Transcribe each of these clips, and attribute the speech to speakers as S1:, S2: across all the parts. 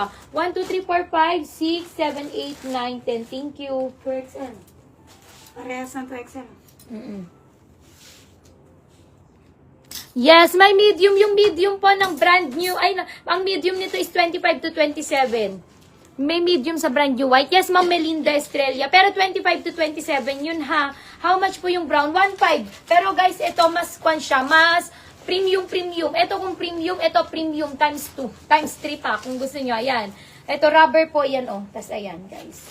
S1: pa. 1, 2, 3, 4, 5, 6, 7, 8, 9, 10. Thank you.
S2: 2XL. Parehas ng 2XL.
S1: Yes, may medium. Yung medium po ng brand new. Ay, ang medium nito is 25 to 27. May medium sa brand new white. Yes, Ma'am Melinda Estrella. Pero 25 to 27 yun ha. How much po yung brown? 1.5. Pero guys, ito mas kwan siya. Mas premium. Ito kung premium, ito premium times 2. Times 3 pa kung gusto nyo. Ayan. Ito rubber po yan oh. Tapos ayan guys.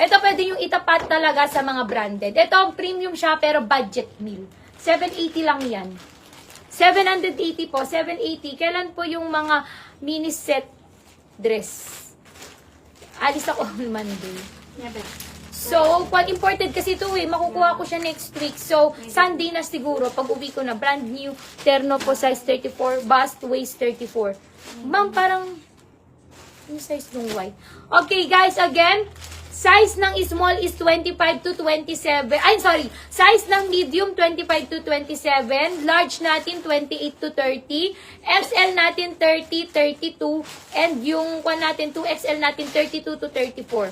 S1: Ito pwede yung itapat talaga sa mga branded. Ito premium siya pero budget meal. 780 lang yan. 780 po. 780. Kailan po yung mga mini set dress? Alis ako on Monday. So, pag imported kasi ito makukuha ko siya next week. So, Sunday na siguro, pag uwi ko na, brand new, terno po, size 34, bust, waist 34. Ma'am, parang, yung size ng white. Okay, guys, again, size ng small is 25 to 27. Ay, sorry. Size ng medium, 25 to 27. Large natin, 28 to 30. XL natin, 30, 32. And yung one natin, 2XL natin, 32 to 34.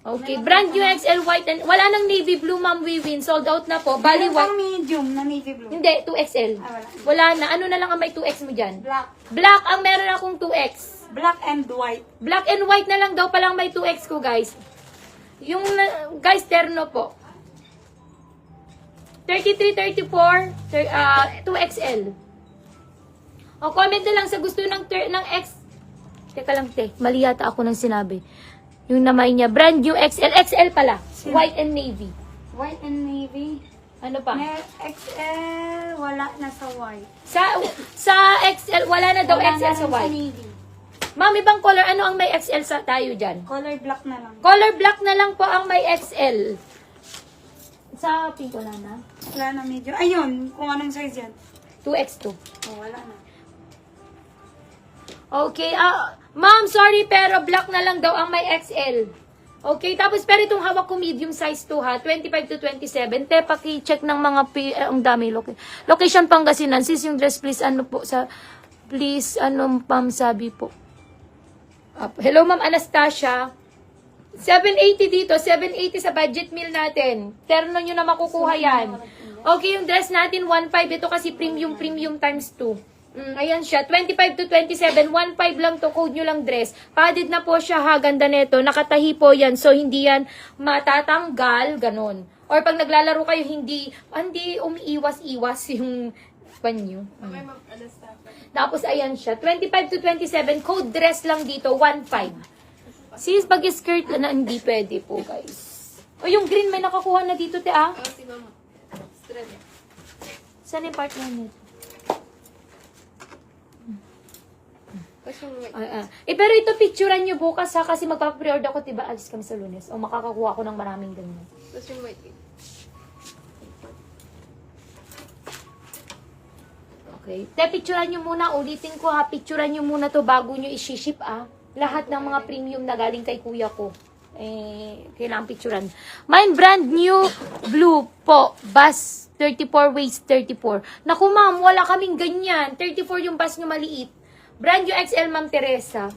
S1: Okay. Brand new XL white. And wala nang navy blue, Ma'am Wiwin. Sold out na po. Bali white.
S2: Medium na navy blue.
S1: Hindi, 2XL. Wala na. Ano na lang ang may 2X mo dyan?
S2: Black.
S1: Black ang meron akong 2X.
S2: Black and white.
S1: Black and white na lang daw palang may 2X ko, guys. Yung, guys, terno po. 33, 34, 2XL. O, comment na lang sa gusto ng X. Teka lang, te. Mali yata ako nang sinabi. Yung namay niya. Brand new XL. XL pala. White and navy.
S2: White and navy.
S1: Ano pa?
S2: May XL, wala na sa white.
S1: Sa XL, wala na daw
S2: Wala
S1: XL
S2: na
S1: sa
S2: rin
S1: white.
S2: navy.
S1: Ma'am, ibang color. Ano ang may XL sa tayo dyan?
S2: Color black na lang.
S1: Color black na lang po ang may XL. Sa pink wala na.
S2: Wala na medium. Ayun, kung anong size yan.
S1: 2X2.
S2: Oh, wala na.
S1: Okay. Ma'am, sorry pero black na lang daw ang may XL. Okay. Tapos pero itong hawak ko medium size to ha. 25 to 27. Te, paki-check ng mga ang dami. Location Pangasinan. Sis, yung dress please ano po sa... Please, anong Pam sabi po? Hello, Ma'am Anastasia. 780 dito. 780 sa budget meal natin. Terno nyo na makukuha yan. Okay, yung dress natin, 1.5. Ito kasi premium times 2. Ayan siya. 25 to 27. 1.5 lang to. Code nyo lang dress. Padded na po siya ha. Ganda nito. Nakatahi po yan. So, hindi yan matatanggal. Ganon. Or pag naglalaro kayo, hindi umiiwas-iwas yung panyo. Tapos, ayan siya. 25 to 27. Code dress lang dito. 1.5. Sis, pag skirt na, hindi pwede po, guys. O, yung green, may nakakuha na dito, te, ah.
S3: Si Mama. Australia.
S1: Saan yung partner nito? Pero ito, picturean nyo bukas, ha, kasi magpapre-order ako, diba, alis kami sa Lunes. O, makakakuha ako ng maraming ganyan.
S3: Tapos yung white.
S1: Okay. Te, picturean nyo muna. Ulitin ko ha. Picturean nyo muna to bago nyo isi-ship Lahat ng mga premium na galing kay kuya ko. Kailangan picturean. Mine brand new blue po. Bus 34 waist 34. Naku ma'am, wala kaming ganyan. 34 yung bus nyo maliit. Brand new XL Ma'am Teresa.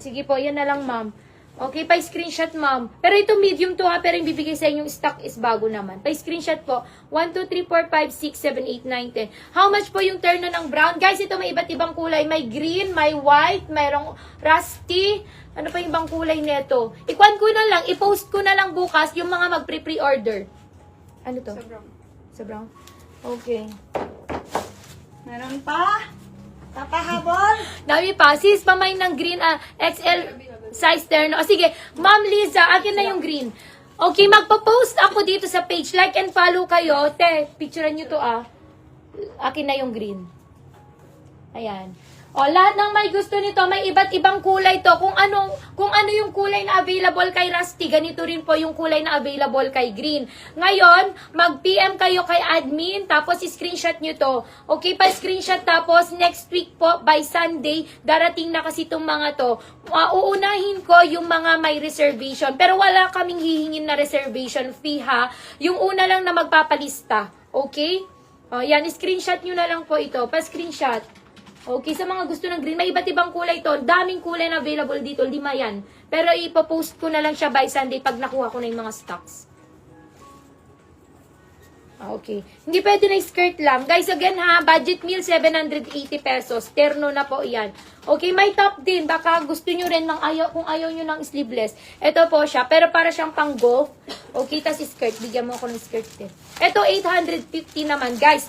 S1: Sige po, yan na lang ma'am. Okay, pa-screenshot ma'am. Pero ito medium to ha, pero yung bibigay sa inyong stock is bago naman. Pa-screenshot po. 1, 2, 3, 4, 5, 6, 7, 8, 9, 10. How much po yung terno ng brown? Guys, ito may iba't ibang kulay. May green, may white, mayroong rusty. Ano pa yung ibang kulay nito? Ikwan ko na lang, i-post ko na lang bukas yung mga mag-pre-order. Ano to?
S3: Sa brown.
S1: Sa brown? Okay.
S2: Meron pa? Papahabol?
S1: Dami pa. Sis, pamay ng green, XL size terno. Sige, Ma'am Liza, akin na yung green. Okay, magpo-post ako dito sa page. Like and follow kayo. Te, picturean nyo to Akin na yung green. Ayan. O, lahat ng may gusto nito, may iba't ibang kulay to. Kung ano yung kulay na available kay Rusty, ganito rin po yung kulay na available kay Green. Ngayon, mag-PM kayo kay admin, tapos screenshot nyo to. Okay, pa-screenshot tapos next week po, by Sunday, darating na kasi itong mga to. Uunahin ko yung mga may reservation, pero wala kaming hihingin na reservation fee ha. Yung una lang na magpapalista. Okay? O, yan, screenshot nyo na lang po ito. Pa-screenshot. Okay, sa mga gusto ng green, may iba't ibang kulay to. Daming kulay na available dito, 5 yan. Pero ipopost ko na lang siya by Sunday pag nakuha ko na yung mga stocks. Okay. Hindi pwede na skirt lang. Guys, again ha, budget meal 780 pesos. Terno na po yan. Okay, may top din. Baka gusto nyo rin kung ayaw nyo ng sleeveless. Ito po siya, pero para siyang pang golf. Okay, tas skirt. Bigyan mo ako ng skirt din. Ito 850 naman, guys.